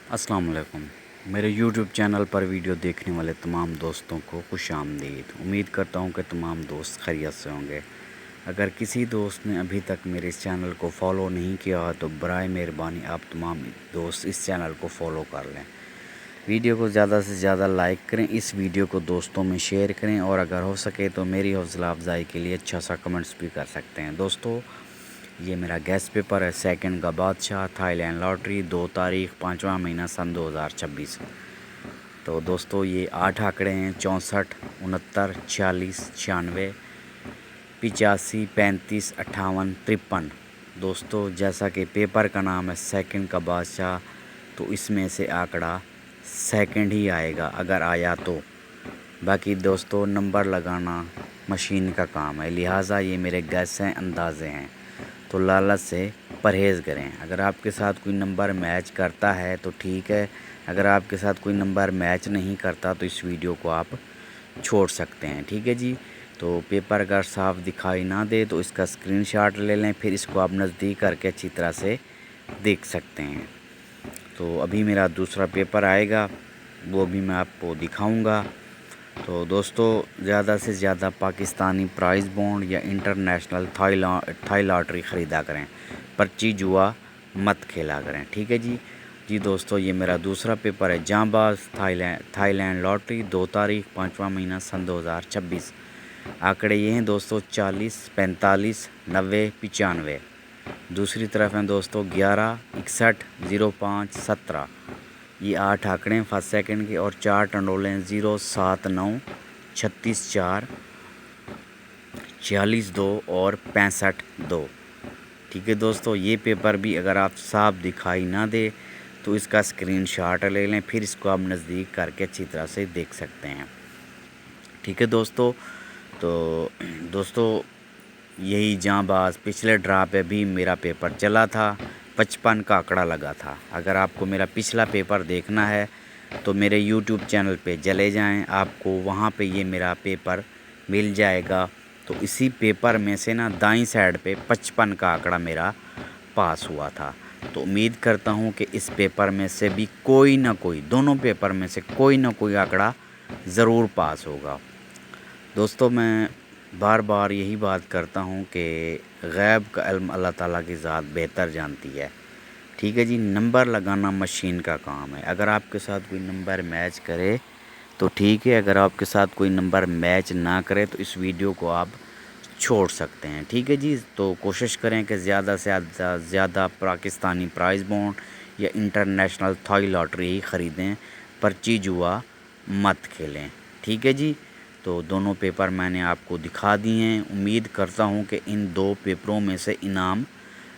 अस्सलाम वालेकुम। मेरे यूट्यूब चैनल पर वीडियो देखने वाले तमाम दोस्तों को खुश आमदीद। उम्मीद करता हूँ कि तमाम दोस्त खैरियत से होंगे। अगर किसी दोस्त ने अभी तक मेरे इस चैनल को फ़ॉलो नहीं किया तो बराए मेहरबानी आप तमाम दोस्त इस चैनल को फ़ॉलो कर लें। वीडियो को ज़्यादा से ज़्यादा लाइक करें, इस वीडियो को दोस्तों में शेयर करें और अगर हो सके तो मेरी हौसला अफजाई के लिए अच्छा सा कमेंट्स भी कर सकते हैं। दोस्तों, ये मेरा गैस पेपर है सेकंड का बादशाह थाईलैंड लॉटरी 2 तारीख 5वां महीना सन 2026। तो दोस्तों ये 8 आंकड़े हैं 64, 69, 46, 96, 85, 35, 58, 53। दोस्तों जैसा कि पेपर का नाम है सेकंड का बादशाह, तो इसमें से आंकड़ा सेकंड ही आएगा अगर आया तो। बाकी दोस्तों नंबर लगाना मशीन का काम है, लिहाजा ये मेरे गैस हैं, अंदाज़े हैं, तो लालच से परहेज़ करें। अगर आपके साथ कोई नंबर मैच करता है तो ठीक है, अगर आपके साथ कोई नंबर मैच नहीं करता तो इस वीडियो को आप छोड़ सकते हैं। ठीक है जी। तो पेपर अगर साफ़ दिखाई ना दे तो इसका स्क्रीनशॉट ले लें, फिर इसको आप नज़दीक करके अच्छी तरह से देख सकते हैं। तो अभी मेरा दूसरा पेपर आएगा, वो भी मैं आपको दिखाऊंगा। तो दोस्तों ज़्यादा से ज़्यादा पाकिस्तानी प्राइज़ बॉन्ड या इंटरनेशनल थाई लॉटरी ख़रीदा करें, पर्ची जुआ मत खेला करें। ठीक है जी। दोस्तों ये मेरा दूसरा पेपर है जांबाज थाईलैंड लॉटरी 2 तारीख 5वां महीना सन 2026। आंकड़े ये हैं दोस्तों 40, 45, 90, 95। दूसरी तरफ हैं दोस्तों 11, 61, 05, 17। ये 8 आंकड़े हैं फर्स्ट सेकंड के और 4 टंडोले हैं 0, 7, 9, 36, 4, 46, 2 और 65, 2। ठीक है दोस्तों, ये पेपर भी अगर आप साफ दिखाई ना दे तो इसका स्क्रीनशॉट ले लें, फिर इसको आप नज़दीक करके अच्छी तरह से देख सकते हैं। ठीक है दोस्तों। तो दोस्तों यही जांबाज पिछले ड्रा पे भी मेरा पेपर चला था, 55 का आंकड़ा लगा था। अगर आपको मेरा पिछला पेपर देखना है तो मेरे यूट्यूब चैनल पे चले जाएं, आपको वहाँ पे ये मेरा पेपर मिल जाएगा। तो इसी पेपर में से ना दाईं साइड पे 55 का आंकड़ा मेरा पास हुआ था। तो उम्मीद करता हूँ कि इस पेपर में से भी कोई ना कोई, दोनों पेपर में से कोई ना कोई आंकड़ा ज़रूर पास होगा। दोस्तों मैं बार बार यही बात करता हूँ कि गैब का इल्म अल्लाह ताला की ज़ात बेहतर जानती है। ठीक है जी। नंबर लगाना मशीन का काम है। अगर आपके साथ कोई नंबर मैच करे तो ठीक है, अगर आपके साथ कोई नंबर मैच ना करे तो इस वीडियो को आप छोड़ सकते हैं। ठीक है जी। तो कोशिश करें कि ज़्यादा से ज़्यादा पाकिस्तानी प्राइज़ बॉन्ड या इंटरनेशनल थाई लॉटरी ही ख़रीदें, पर्ची जुआ मत खेलें। ठीक है जी। तो दोनों पेपर मैंने आपको दिखा दिए हैं। उम्मीद करता हूँ कि इन 2 पेपरों में से इनाम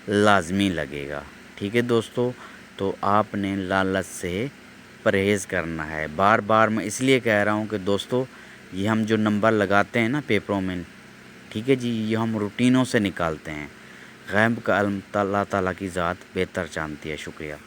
लाजमी लगेगा। ठीक है दोस्तों। तो आपने लालच से परहेज़ करना है। बार बार मैं इसलिए कह रहा हूँ कि दोस्तों ये हम जो नंबर लगाते हैं ना पेपरों में, ठीक है जी, ये हम रूटीनों से निकालते हैं। गैब का इल्म अल्लाह ताला की ज़ात बेहतर जानती है। शुक्रिया।